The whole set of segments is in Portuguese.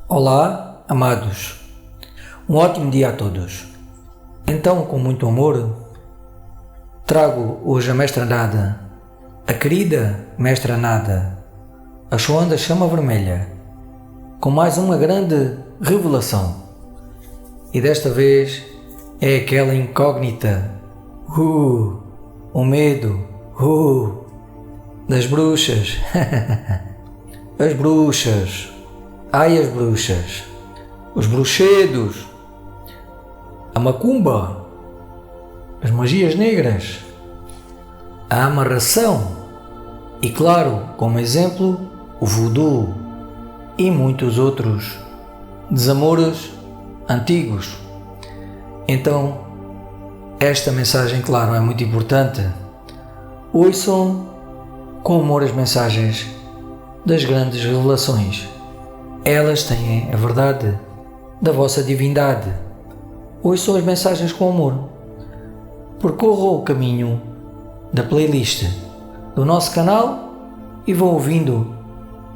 Olá, amados. Um ótimo dia a todos. Então, com muito amor, trago hoje a Mestra Nada, a querida Mestra Nada, a Joanda Chama Vermelha, com mais uma grande revelação. E desta vez é aquela incógnita, o medo, das bruxas. As bruxas. Ai, as bruxas, os bruxedos, a macumba, as magias negras, a amarração e, claro, como exemplo, o voodoo e muitos outros desamores antigos. Então, esta mensagem, claro, é muito importante. Ouçam com amor as mensagens das grandes revelações. Elas têm a verdade da vossa divindade. Ouçam as mensagens com amor. Percorram o caminho da playlist do nosso canal e vão ouvindo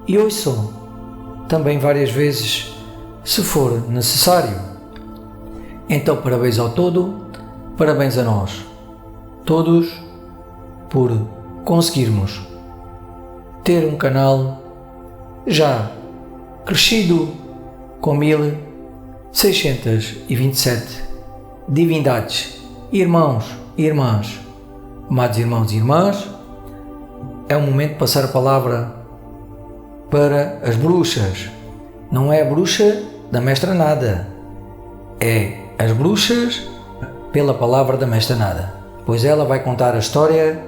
e ouçam também várias vezes, se for necessário. Então, parabéns ao todo, parabéns a nós, todos, por conseguirmos ter um canal já crescido com 1627 divindades, irmãos e irmãs, amados irmãos e irmãs. É o momento de passar a palavra para as bruxas. Não é a bruxa da Mestra Nada, é as bruxas pela palavra da Mestra Nada, pois ela vai contar a história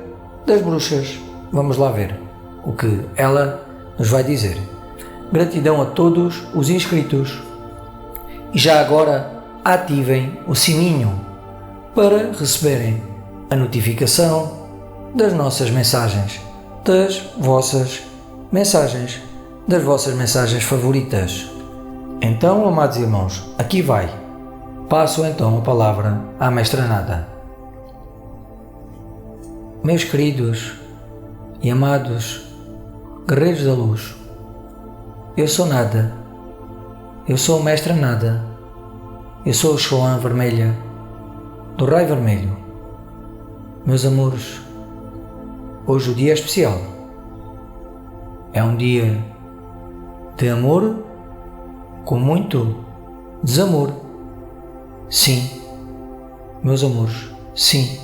das bruxas. Vamos lá ver o que ela nos vai dizer. Gratidão a todos os inscritos e já agora ativem o sininho para receberem a notificação das nossas mensagens, das vossas mensagens favoritas. Então, amados irmãos, aqui vai. Passo então a palavra à Mestra Nada. Meus queridos e amados guerreiros da luz, eu sou Nada, eu sou a Mestra Nada, eu sou a Joã Vermelha, do Raio Vermelho. Meus amores, hoje o dia é especial. É um dia de amor com muito desamor. Sim, meus amores, sim,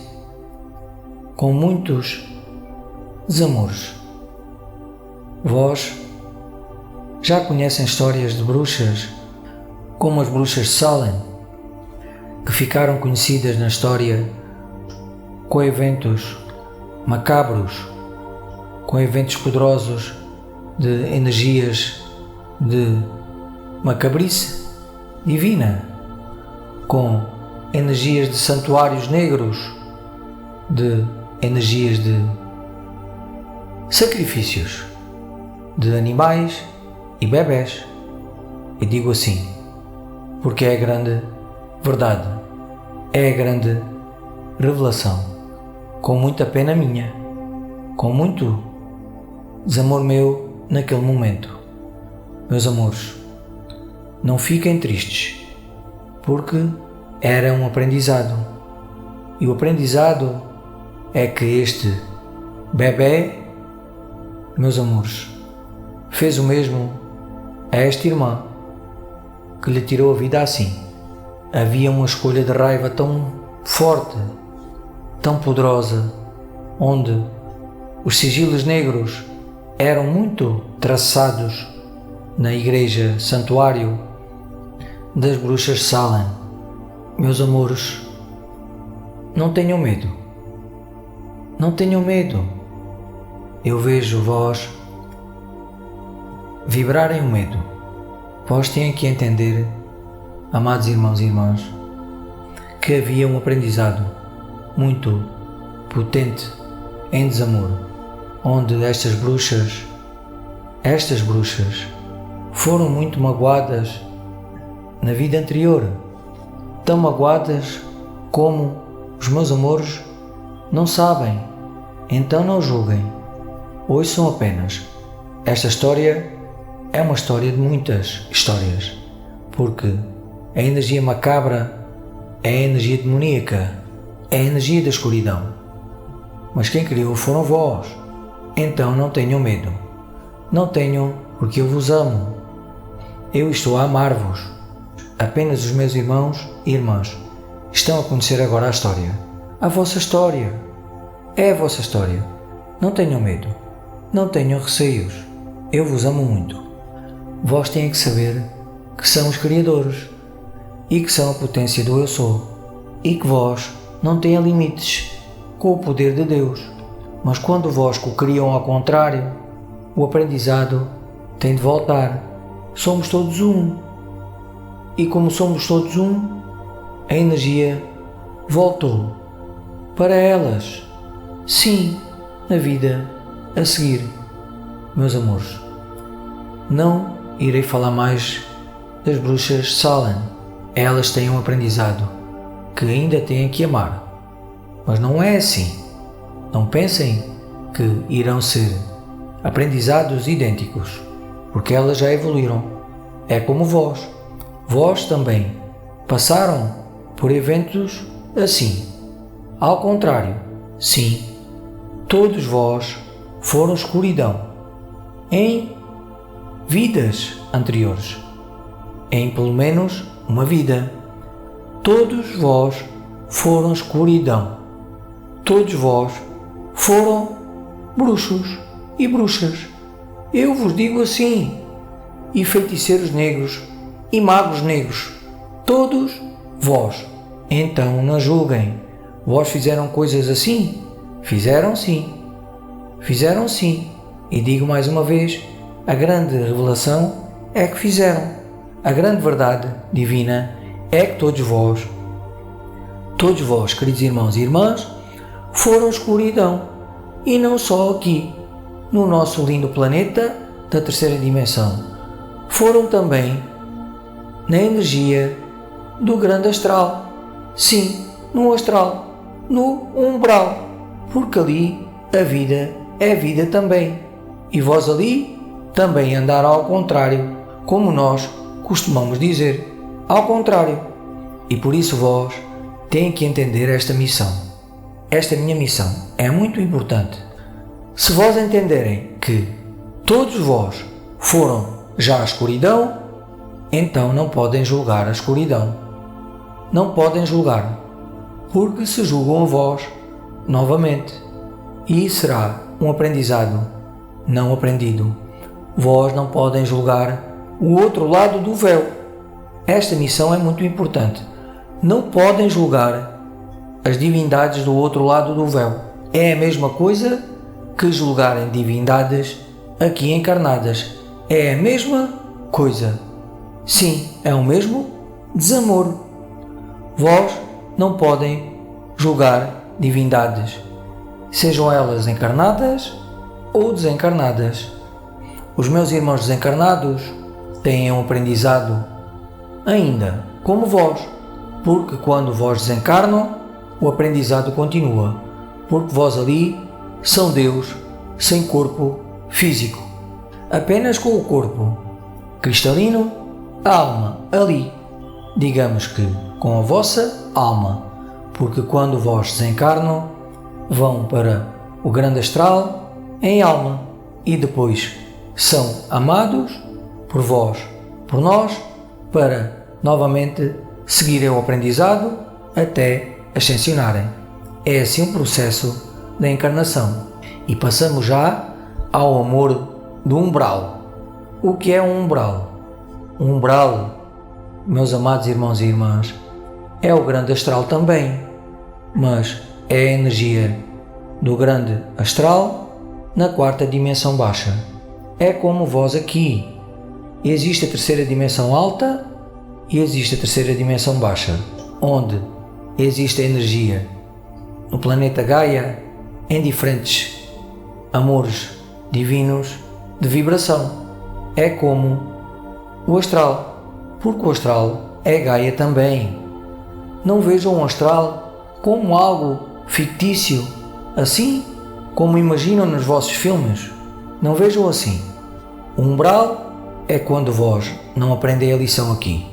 com muitos desamores. Vós já conhecem histórias de bruxas, como as bruxas de Salem, que ficaram conhecidas na história com eventos macabros, com eventos poderosos de energias de macabrice divina, com energias de santuários negros, de energias de sacrifícios de animais e bebés. E digo assim, porque é a grande verdade, é a grande revelação, com muita pena minha, com muito desamor meu naquele momento. Meus amores, não fiquem tristes, porque era um aprendizado, e o aprendizado é que este bebé, meus amores, fez o mesmo a esta irmã que lhe tirou a vida assim. Havia uma escolha de raiva tão forte, tão poderosa, onde os sigilos negros eram muito traçados na igreja santuário das bruxas de Salem. Meus amores, não tenham medo, não tenham medo. Eu vejo vós vibrarem o medo. Vós têm que entender, amados irmãos e irmãs, que havia um aprendizado muito potente em desamor, onde estas bruxas foram muito magoadas na vida anterior, tão magoadas como os meus amores não sabem. Então não julguem, ouçam apenas esta história é uma história de muitas histórias, porque a energia macabra é a energia demoníaca, é a energia da escuridão. Mas quem criou foram vós. Então não tenham medo. Não tenham, porque eu vos amo. Eu estou a amar-vos. Apenas os meus irmãos e irmãs estão a conhecer agora a história. A vossa história. É a vossa história. Não tenham medo. Não tenham receios. Eu vos amo muito. Vós têm que saber que são os criadores e que são a potência do Eu Sou e que vós não têm limites com o poder de Deus. Mas quando vós co-criam ao contrário, o aprendizado tem de voltar. Somos todos um. E como somos todos um, a energia voltou para elas. Sim, na vida a seguir. Meus amores, não irei falar mais das bruxas Salem. Elas têm um aprendizado que ainda têm que amar. Mas não é assim. Não pensem que irão ser aprendizados idênticos, porque elas já evoluíram. É como vós. Vós também passaram por eventos assim. Ao contrário, sim, todos vós foram escuridão em vidas anteriores, em pelo menos uma vida. Todos vós foram escuridão. Todos vós foram bruxos e bruxas. Eu vos digo assim. E feiticeiros negros e magos negros. Todos vós. Então não julguem. Vós fizeram coisas assim? Fizeram sim. Fizeram sim. E digo mais uma vez, a grande revelação é que fizeram. A grande verdade divina é que todos vós, queridos irmãos e irmãs, foram escuridão. E não só aqui, no nosso lindo planeta da terceira dimensão. Foram também na energia do grande astral. Sim, no astral, no umbral. Porque ali a vida é vida também. E vós ali também andaram ao contrário, como nós costumamos dizer, ao contrário. E por isso vós têm que entender esta missão. Esta minha missão é muito importante. Se vós entenderem que todos vós foram já a escuridão, então não podem julgar a escuridão. Não podem julgar, porque se julgam a vós novamente. E será um aprendizado não aprendido. Vós não podem julgar o outro lado do véu. Esta missão é muito importante. Não podem julgar as divindades do outro lado do véu. É a mesma coisa que julgarem divindades aqui encarnadas. É a mesma coisa. Sim, é o mesmo desamor. Vós não podem julgar divindades, sejam elas encarnadas ou desencarnadas. Os meus irmãos desencarnados têm um aprendizado ainda, como vós, porque quando vós desencarnam, o aprendizado continua, porque vós ali são Deus sem corpo físico, apenas com o corpo cristalino, a alma ali, digamos que com a vossa alma, porque quando vós desencarnam, vão para o grande astral em alma e depois são amados por vós, por nós, para novamente seguirem o aprendizado até ascensionarem. É assim o processo da encarnação. E passamos já ao amor do umbral. O que é um umbral? Um umbral, meus amados irmãos e irmãs, é o grande astral também, mas é a energia do grande astral na quarta dimensão baixa. É como vós aqui. Existe a terceira dimensão alta e existe a terceira dimensão baixa, onde existe a energia no planeta Gaia em diferentes amores divinos de vibração. É como o astral, porque o astral é Gaia também. Não vejam o astral como algo fictício, assim como imaginam nos vossos filmes. Não vejam assim. O umbral é quando vós não aprendem a lição aqui.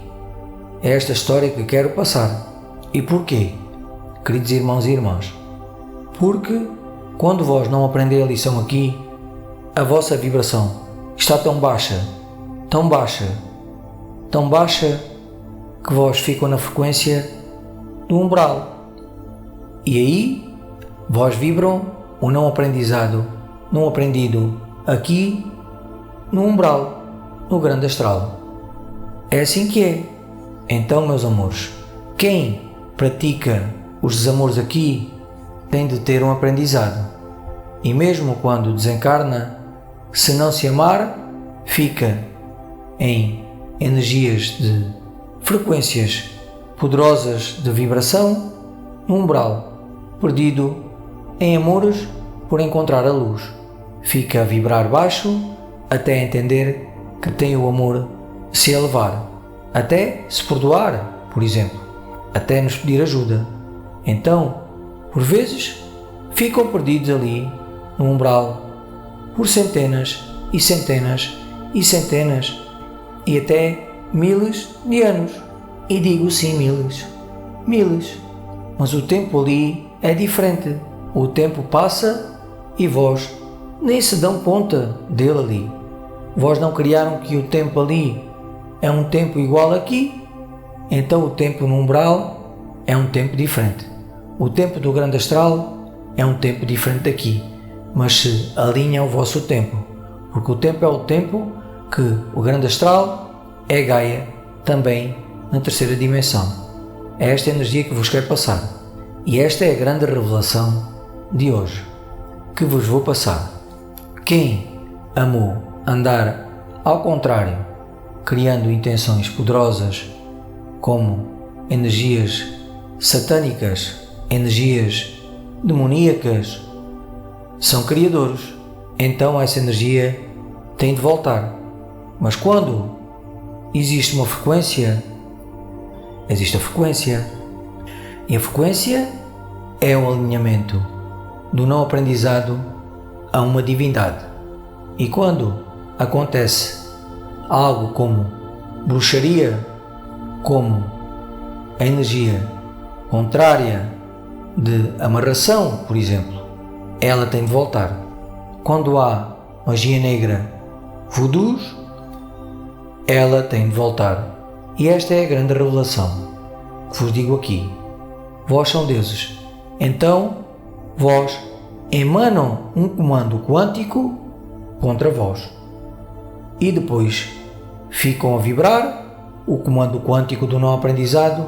É esta história que quero passar. E porquê, queridos irmãos e irmãs? Porque quando vós não aprendem a lição aqui, a vossa vibração está tão baixa, tão baixa, tão baixa, que vós ficam na frequência do umbral. E aí, vós vibram o não aprendizado, não aprendido aqui, no umbral, no grande astral. É assim que é. Então, meus amores, quem pratica os desamores aqui tem de ter um aprendizado. E mesmo quando desencarna, se não se amar, fica em energias de frequências poderosas de vibração no umbral, perdido em amores por encontrar a luz. Fica a vibrar baixo até entender que tem o amor se elevar, até se perdoar, por exemplo, até nos pedir ajuda. Então, por vezes, ficam perdidos ali no umbral por centenas e centenas e centenas e até miles de anos. E digo sim, miles. Mas o tempo ali é diferente. O tempo passa e vós nem se dão conta dele ali. Vós não criaram que o tempo ali é um tempo igual aqui, então o tempo no umbral é um tempo diferente. O tempo do grande astral é um tempo diferente daqui, mas se alinha ao vosso tempo, porque o tempo é o tempo que o grande astral é Gaia também na terceira dimensão. É esta energia que vos quero passar. E esta é a grande revelação de hoje, que vos vou passar. Quem amou andar ao contrário, criando intenções poderosas como energias satânicas, energias demoníacas, são criadores. Então essa energia tem de voltar. Mas quando existe uma frequência, existe a frequência. E a frequência é o alinhamento do não aprendizado a uma divindade. E quando acontece algo como bruxaria, como a energia contrária de amarração, por exemplo, ela tem de voltar. Quando há magia negra, voodoos, ela tem de voltar. E esta é a grande revelação que vos digo aqui. Vós são deuses. Então, vós emanam um comando quântico contra vós. E depois ficam a vibrar o comando quântico do não aprendizado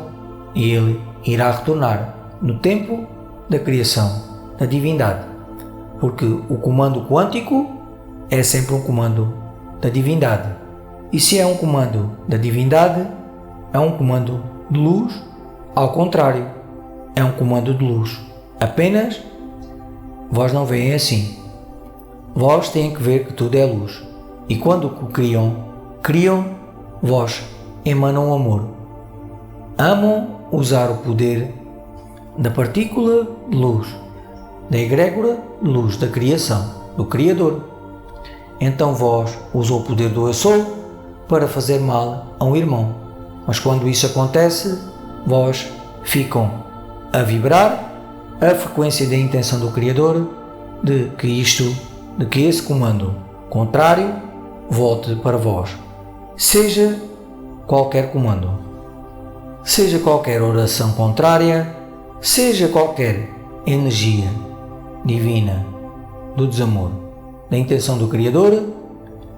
e ele irá retornar no tempo da criação, da divindade. Porque o comando quântico é sempre um comando da divindade. E se é um comando da divindade, é um comando de luz, ao contrário, é um comando de luz. Apenas vós não veem assim. Vós têm que ver que tudo é luz. E quando o criam, vós emanam amor. Amam usar o poder da partícula de luz, da egrégora de luz da criação, do Criador. Então vós usam o poder do eu sou para fazer mal a um irmão. Mas quando isso acontece, vós ficam a vibrar a frequência da intenção do Criador de que esse comando contrário volte para vós. Seja qualquer comando, seja qualquer oração contrária, seja qualquer energia divina do desamor, da intenção do Criador,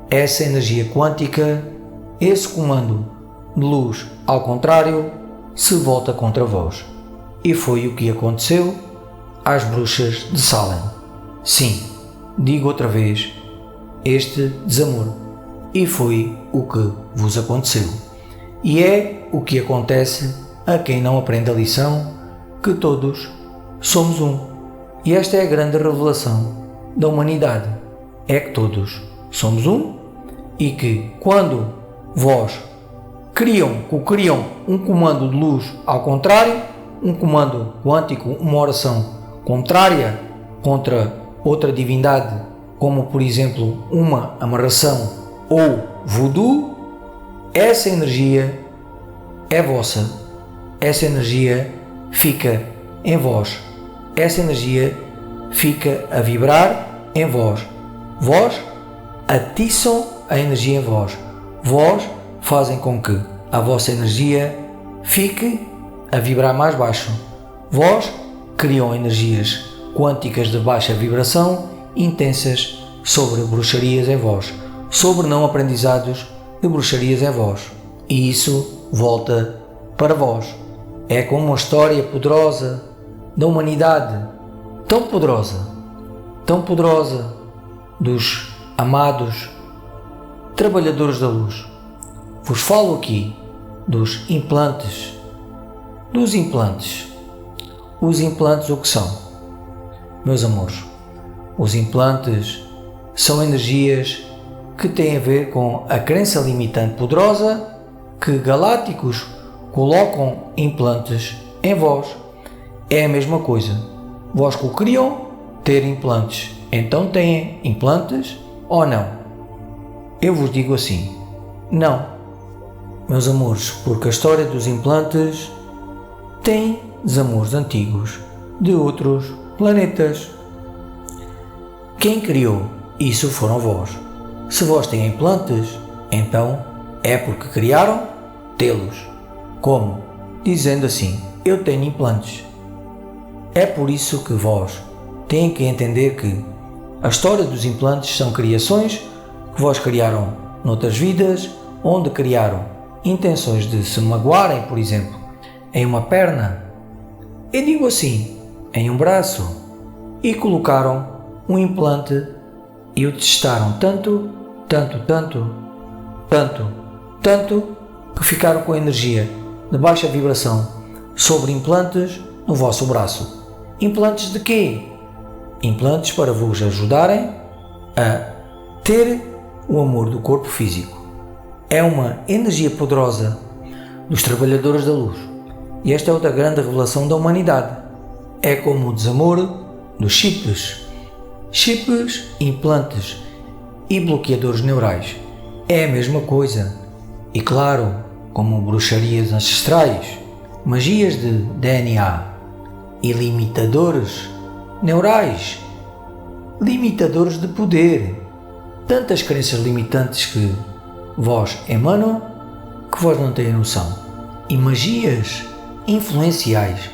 essa energia quântica, esse comando de luz ao contrário, se volta contra vós. E foi o que aconteceu às bruxas de Salem. Sim, digo outra vez, este desamor. E foi o que vos aconteceu. E é o que acontece a quem não aprende a lição, que todos somos um. E esta é a grande revelação da humanidade. É que todos somos um e que quando vós criam um comando de luz ao contrário, um comando quântico, uma oração contrária contra outra divindade, como por exemplo uma amarração ou voodoo, essa energia é vossa. Essa energia fica em vós. Essa energia fica a vibrar em vós. Vós atiçam a energia em vós. Vós fazem com que a vossa energia fique a vibrar mais baixo. Vós criam energias quânticas de baixa vibração, intensas, sobre bruxarias em vós, sobre não aprendizados de bruxarias em vós. E isso volta para vós. É como uma história poderosa da humanidade, tão poderosa, dos amados trabalhadores da luz. Vos falo aqui dos implantes. Os implantes o que são? Meus amores, os implantes são energias que têm a ver com a crença limitante poderosa que galácticos colocam implantes em vós. É a mesma coisa. Vós que o criam ter implantes. Então têm implantes ou não? Eu vos digo assim, não. Meus amores, porque a história dos implantes tem desamores antigos de outros planetas. Quem criou isso foram vós. Se vós têm implantes, então é porque criaram tê-los. Como? Dizendo assim, eu tenho implantes. É por isso que vós têm que entender que a história dos implantes são criações que vós criaram noutras vidas, onde criaram intenções de se magoarem, por exemplo, em uma perna, eu digo assim, em um braço, e colocaram um implante e o testaram tanto, que ficaram com energia de baixa vibração sobre implantes no vosso braço. Implantes de quê? Implantes para vos ajudarem a ter o amor do corpo físico. É uma energia poderosa dos trabalhadores da luz. E esta é outra grande revelação da humanidade. É como o desamor dos chips. Chips, implantes e bloqueadores neurais. É a mesma coisa. E claro, como bruxarias ancestrais, magias de DNA e limitadores neurais, limitadores de poder, tantas crenças limitantes que vós emanam que vós não têm noção. E magias influenciais.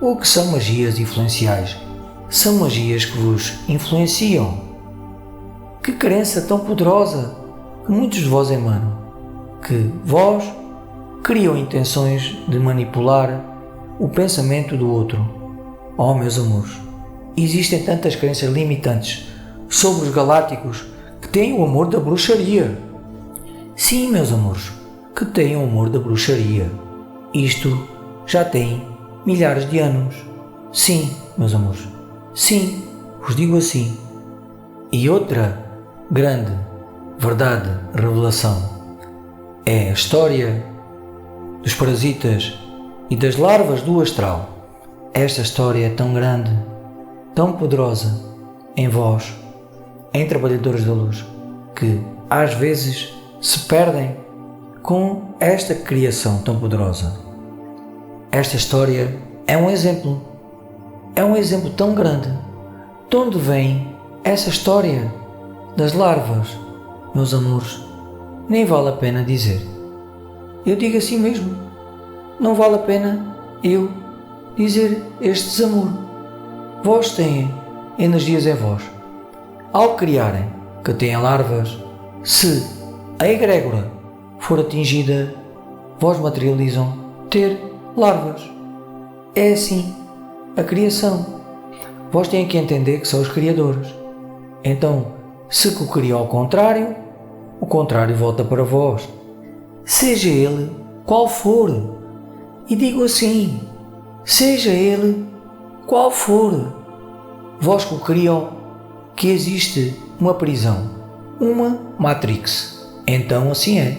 O que são magias influenciais? São magias que vos influenciam. Que crença tão poderosa que muitos de vós emanam, que vós criam intenções de manipular o pensamento do outro. Oh, meus amores, existem tantas crenças limitantes sobre os galácticos que têm o amor da bruxaria. Sim, meus amores, que têm o amor da bruxaria. Isto já tem milhares de anos. Sim, meus amores, sim, vos digo assim. E outra grande verdade, revelação, é a história dos parasitas e das larvas do astral. Esta história é tão grande, tão poderosa em vós, em trabalhadores da luz, que às vezes se perdem com esta criação tão poderosa. Esta história é um exemplo tão grande. De onde vem essa história das larvas? Meus amores, nem vale a pena dizer. Eu digo assim mesmo, não vale a pena eu dizer este desamor. Vós têm energias em vós. Ao criarem que têm larvas, se a egrégora for atingida, vós materializam ter larvas. É assim a criação. Vós têm que entender que são os criadores. Então, se co-criam ao contrário, o contrário volta para vós. Seja ele qual for. E digo assim, seja ele qual for. Vós co-criam que existe uma prisão, uma Matrix. Então assim é.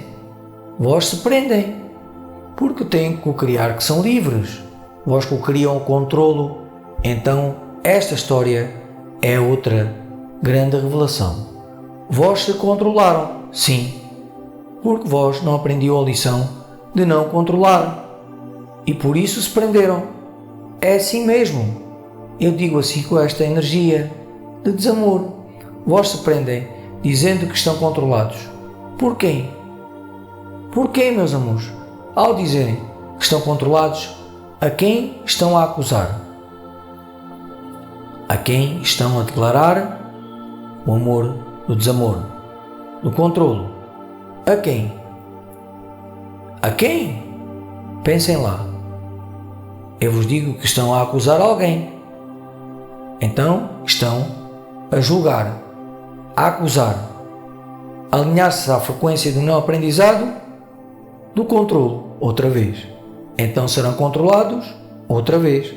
Vós se prendem, porque têm que co-criar que são livres. Vós co-criam o controlo. Então esta história é outra grande revelação. Vós se controlaram, sim, porque vós não aprendiam a lição de não controlar, e por isso se prenderam. É assim mesmo. Eu digo assim com esta energia de desamor. Vós se prendem, dizendo que estão controlados. Por quem? Por quem, meus amores? Ao dizerem que estão controlados, a quem estão a acusar? A quem estão a declarar o amor do desamor, do controlo? A quem? A quem? Pensem lá. Eu vos digo que estão a acusar alguém. Então estão a julgar, a acusar, a alinhar-se à frequência do não aprendizado, do controlo, outra vez. Então serão controlados, outra vez.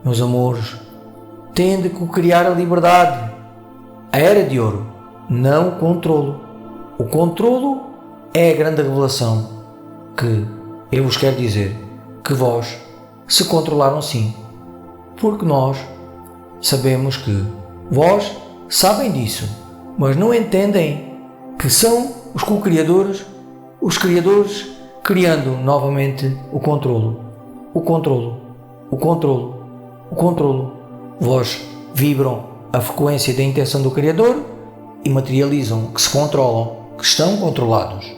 Meus amores, têm de criar a liberdade. A era de ouro, não o controlo. O controlo é a grande revelação que eu vos quero dizer, que vós se controlaram sim, porque nós sabemos que vós sabem disso, mas não entendem que são os co-criadores, os criadores criando novamente o controlo. O controlo, o controlo, o controlo. Vós vibram a frequência da intenção do Criador e materializam que se controlam, que estão controlados.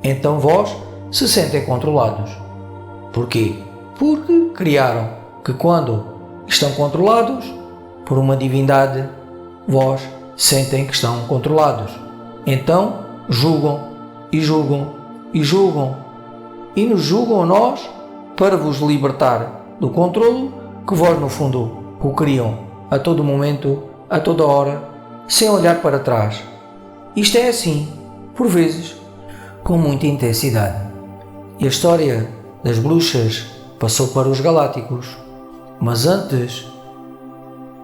Então vós se sentem controlados. Porquê? Porque criaram que quando estão controlados por uma divindade, vós sentem que estão controlados. Então julgam e julgam e julgam e nos julgam a nós para vos libertar do controlo que vós no fundo o criam a todo momento, a toda hora, sem olhar para trás. Isto é assim, por vezes, com muita intensidade. E a história das bruxas passou para os galácticos, mas antes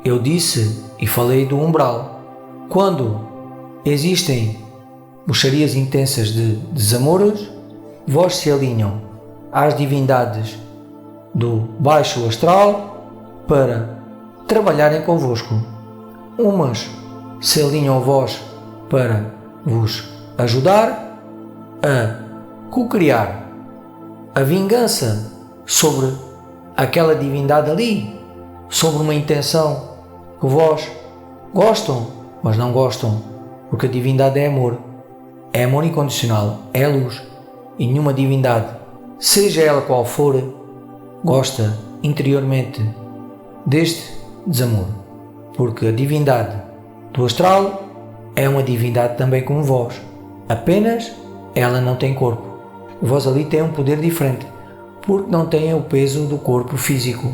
eu disse e falei do umbral. Quando existem bruxarias intensas de desamores, vós se alinham às divindades do baixo astral para trabalharem convosco. Umas se alinham a vós para vos ajudar a co-criar a vingança sobre aquela divindade ali, sobre uma intenção que vós gostam, mas não gostam, porque a divindade é amor incondicional, é luz, e nenhuma divindade, seja ela qual for, gosta interiormente deste desamor, porque a divindade do astral é uma divindade também como vós, apenas ela não tem corpo. Vós ali têm um poder diferente, porque não têm o peso do corpo físico.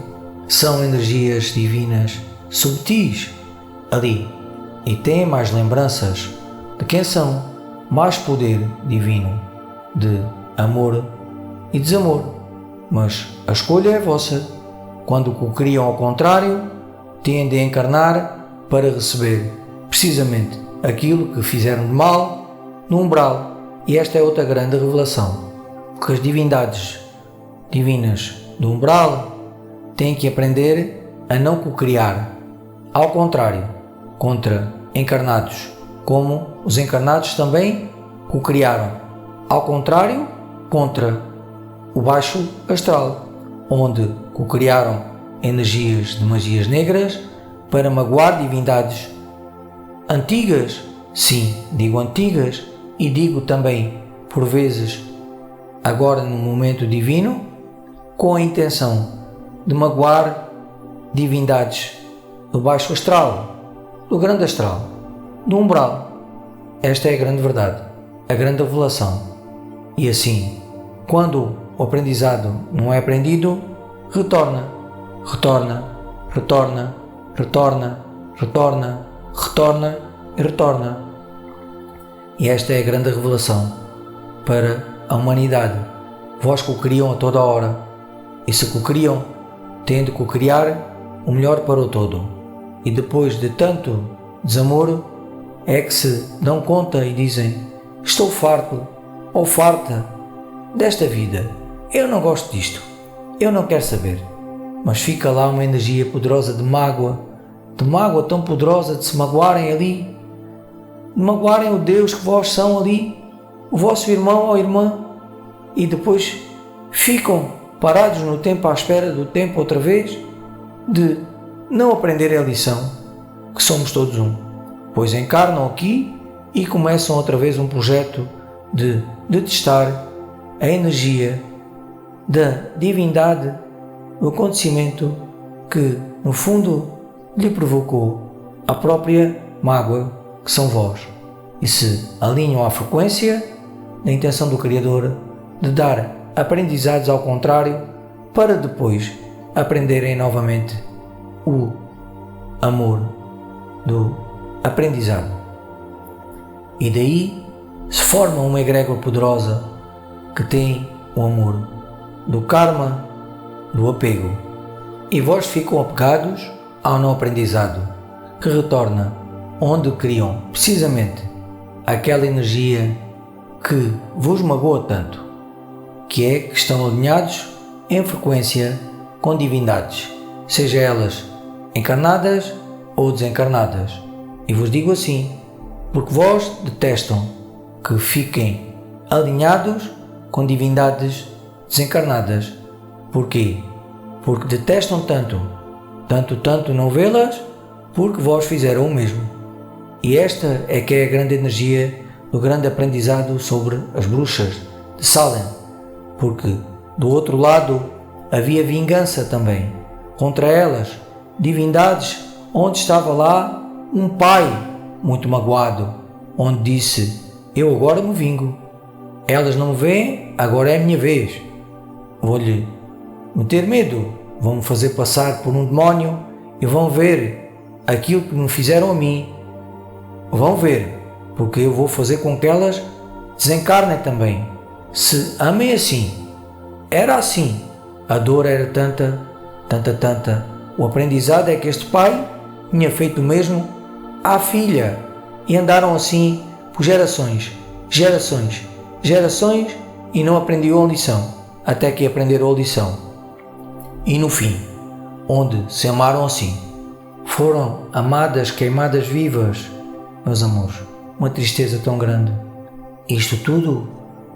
São energias divinas subtis ali e têm mais lembranças de quem são, mais poder divino de amor e desamor. Mas a escolha é vossa. Quando o criam ao contrário, tendem a encarnar para receber precisamente aquilo que fizeram de mal no umbral. E esta é outra grande revelação, porque as divindades divinas do umbral têm que aprender a não co-criar, ao contrário, contra encarnados, como os encarnados também co-criaram, ao contrário, contra o baixo astral, onde co-criaram energias de magias negras para magoar divindades antigas, sim, digo antigas, e digo também, por vezes, agora no momento divino, com a intenção de magoar divindades do baixo astral, do grande astral, do umbral. Esta é a grande verdade, a grande revelação. E assim, quando o aprendizado não é aprendido, retorna, retorna, retorna, retorna, retorna, retorna e retorna. E esta é a grande revelação para a humanidade. Vós co-criam a toda hora, e se co-criam, têm de co-criar o melhor para o todo. E depois de tanto desamor, é que se dão conta e dizem: estou farto ou farta desta vida, eu não gosto disto, eu não quero saber. Mas fica lá uma energia poderosa de mágoa tão poderosa de se magoarem ali, de magoarem o Deus que vós são ali, o vosso irmão ou irmã e depois ficam parados no tempo à espera do tempo outra vez de não aprenderem a lição que somos todos um, pois encarnam aqui e começam outra vez um projeto de testar a energia da divindade do acontecimento que no fundo lhe provocou a própria mágoa que são vós e se alinham à frequência da intenção do Criador de dar aprendizados ao contrário para depois aprenderem novamente o amor do aprendizado. E daí se forma uma egrégora poderosa que tem o amor do karma, do apego. E vós ficam apegados ao não aprendizado, que retorna onde criam precisamente aquela energia que vos magoa tanto, que é que estão alinhados em frequência com divindades, seja elas encarnadas ou desencarnadas. E vos digo assim, porque vós detestam que fiquem alinhados com divindades desencarnadas. Porquê? Porque detestam tanto não vê-las, porque vós fizeram o mesmo. E esta é que é a grande energia do grande aprendizado sobre as bruxas de Salem, porque do outro lado havia vingança também contra elas, divindades, onde estava lá um pai muito magoado, onde disse: eu agora me vingo, elas não me veem, agora é a minha vez, vou-lhe meter medo, vão-me fazer passar por um demónio e vão ver aquilo que me fizeram a mim, vão ver, porque eu vou fazer com que elas desencarnem também. Se amem assim, era assim, a dor era tanta, o aprendizado é que este pai tinha feito o mesmo à filha e andaram assim por gerações e não aprendiam a lição, até que aprenderam a lição. E no fim, onde se amaram assim, foram amadas, queimadas vivas, meus amores, uma tristeza tão grande. Isto tudo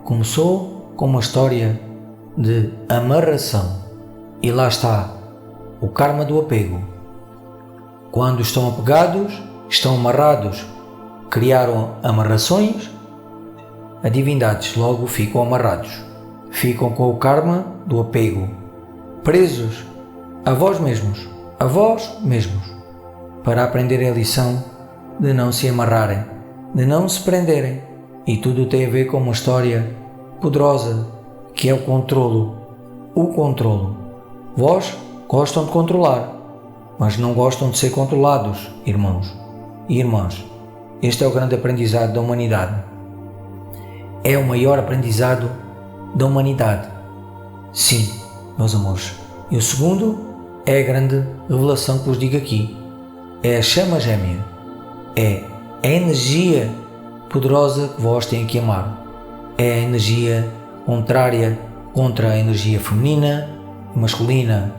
começou com uma história de amarração, e lá está o karma do apego. Quando estão apegados, estão amarrados, criaram amarrações, a divindades logo ficam amarrados, ficam com o karma do apego, presos a vós mesmos, para aprenderem a lição de não se amarrarem, de não se prenderem. E tudo tem a ver com uma história poderosa, que é o controlo. Vós gostam de controlar, mas não gostam de ser controlados, irmãos e irmãs. Este é o grande aprendizado da humanidade. É o maior aprendizado da humanidade. Sim, meus amores. E o segundo é a grande revelação que vos digo aqui. É a chama gêmea. É a energia poderosa que vós têm que amar. É a energia contrária contra a energia feminina e masculina,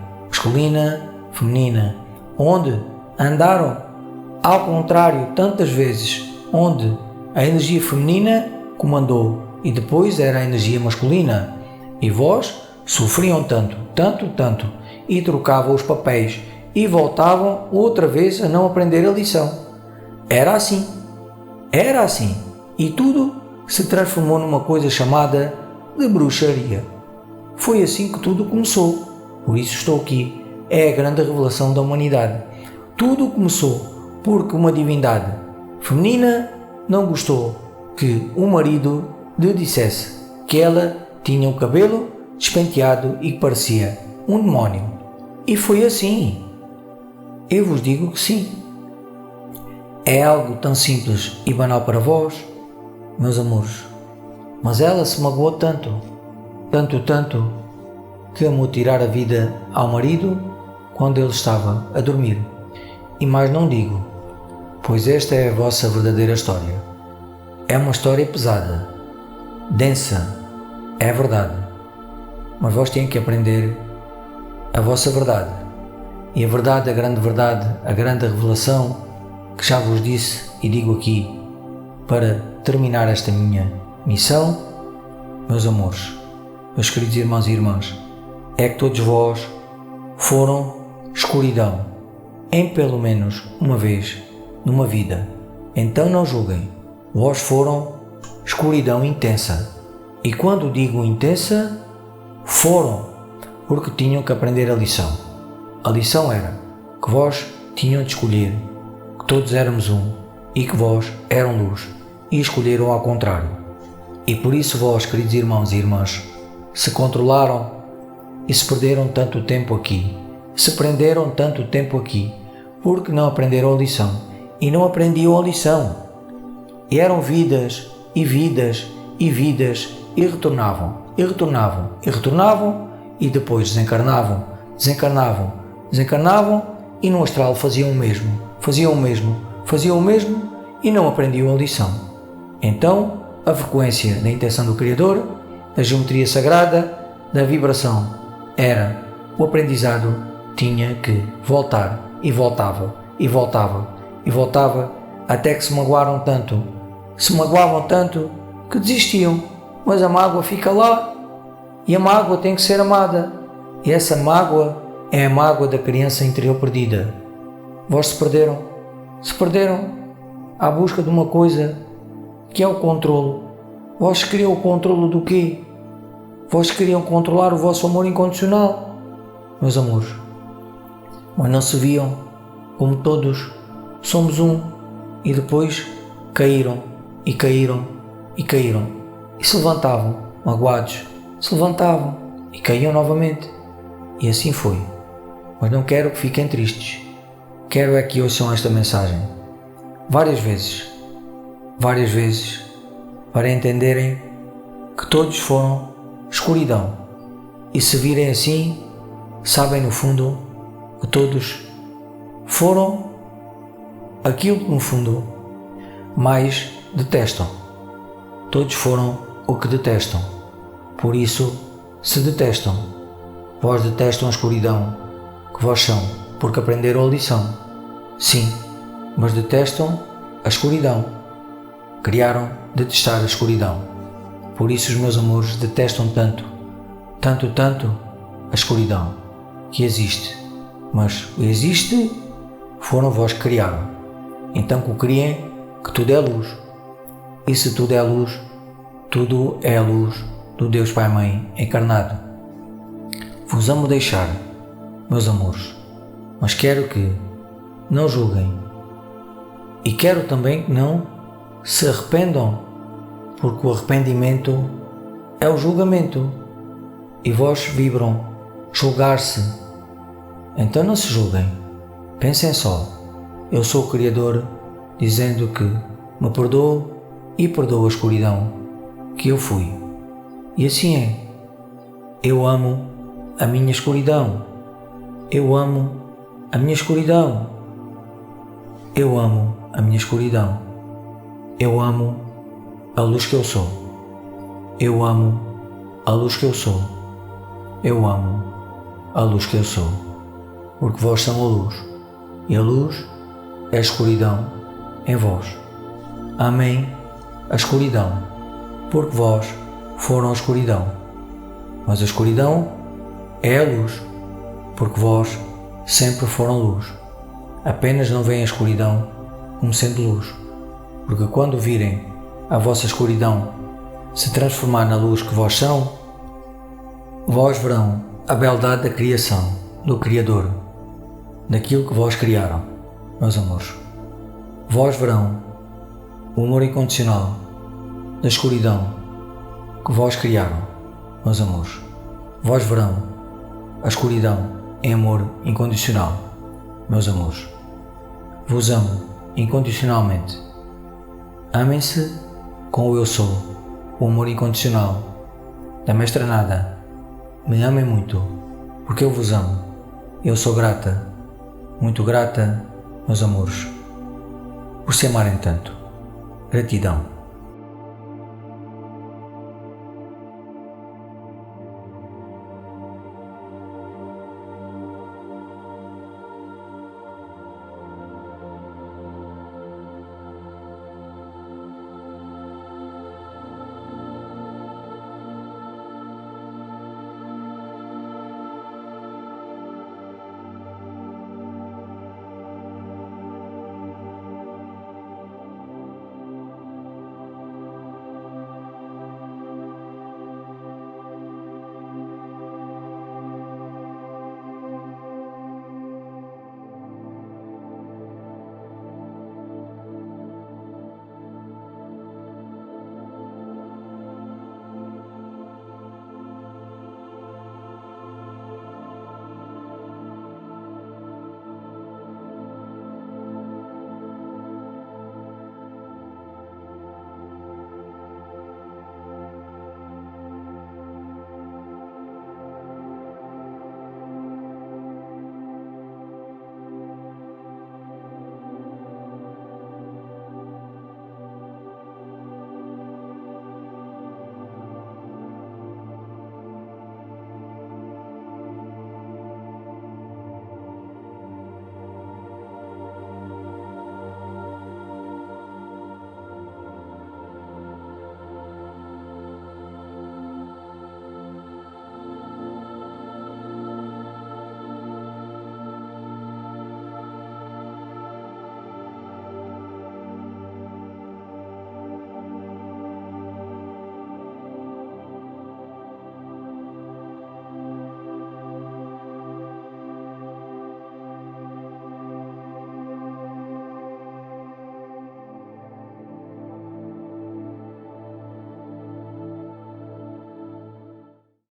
feminina, onde andaram ao contrário tantas vezes, onde a energia feminina comandou e depois era a energia masculina, e vós sofriam tanto e trocavam os papéis e voltavam outra vez a não aprender a lição. Era assim, e tudo se transformou numa coisa chamada de bruxaria. Foi assim que tudo começou, por isso estou aqui. É a grande revelação da humanidade. Tudo começou porque uma divindade feminina não gostou que o marido lhe dissesse que ela tinha o cabelo despenteado e que parecia um demónio. E foi assim. Eu vos digo que sim. É algo tão simples e banal para vós, meus amores, mas ela se magoou tanto, que amou tirar a vida ao marido quando ele estava a dormir. E mais não digo, pois esta é a vossa verdadeira história. É uma história pesada, densa, é verdade, mas vós têm que aprender a vossa verdade. E a verdade, a grande revelação, que já vos disse e digo aqui, para terminar esta minha missão, meus amores, meus queridos irmãos e irmãs, é que todos vós foram escuridão, em pelo menos uma vez numa vida. Então não julguem, vós foram escuridão intensa. E quando digo intensa, foram, porque tinham que aprender a lição. A lição era que vós tinham de escolher, que todos éramos um, e que vós eram luz, e escolheram ao contrário. E por isso vós, queridos irmãos e irmãs, se controlaram e se perderam tanto tempo aqui, se prenderam tanto tempo aqui, porque não aprenderam a lição, e não aprendiam a lição. E eram vidas, e vidas, e vidas, e retornavam, e retornavam, e retornavam, e depois desencarnavam, desencarnavam, desencarnavam, e no astral faziam o mesmo, faziam o mesmo, faziam o mesmo, e não aprendiam a lição. Então, a frequência da intenção do Criador, da geometria sagrada, da vibração, era o aprendizado tinha que voltar, e voltava, e voltava, e voltava, até que se magoaram tanto, se magoavam tanto, que desistiam. Mas a mágoa fica lá, e a mágoa tem que ser amada, e essa mágoa é a mágoa da criança interior perdida. Vós se perderam à busca de uma coisa que é o controlo. Vós queriam o controlo do quê? Vós queriam controlar o vosso amor incondicional, meus amores, mas não se viam como todos somos um, e depois caíram, e caíram, e caíram. E se levantavam, magoados, se levantavam e caíam novamente. E assim foi. Mas não quero que fiquem tristes. Quero é que ouçam esta mensagem várias vezes, para entenderem que todos foram escuridão. E se virem assim, sabem no fundo que todos foram aquilo que no fundo mais detestam. Todos foram o que detestam. Por isso, se detestam, vós detestam a escuridão que vós são, porque aprenderam a lição. Sim, mas detestam a escuridão. Criaram detestar a escuridão. Por isso os meus amores detestam tanto, tanto, tanto a escuridão que existe. Mas o existe foram vós que criaram. Então que o criem que tudo é luz. E se tudo é luz, tudo é a luz do Deus Pai Mãe encarnado. Vos amo deixar, meus amores, mas quero que não julguem. E quero também que não se arrependam, porque o arrependimento é o julgamento. E vós vibram julgar-se. Então não se julguem. Pensem só, eu sou o Criador dizendo que me perdoo e perdoo a escuridão que eu fui. E assim é. Eu amo a minha escuridão. Eu amo a minha escuridão. Eu amo a minha escuridão. Eu amo a luz que eu sou. Eu amo a luz que eu sou. Eu amo a luz que eu sou. Porque vós são a luz. E a luz é a escuridão em vós. Amém a escuridão. Porque vós foram a escuridão. Mas a escuridão é a luz, porque vós sempre foram luz. Apenas não veem a escuridão como sendo luz, porque quando virem a vossa escuridão se transformar na luz que vós são, vós verão a beldade da criação, do Criador, daquilo que vós criaram, meus amores. Vós verão o amor incondicional da escuridão que vós criaram, meus amores. Vós verão a escuridão em amor incondicional, meus amores. Vos amo incondicionalmente. Amem-se com o eu sou, o amor incondicional da Mestra Nada. Me amem muito, porque eu vos amo. Eu sou grata, muito grata, meus amores, por se amarem tanto. Gratidão.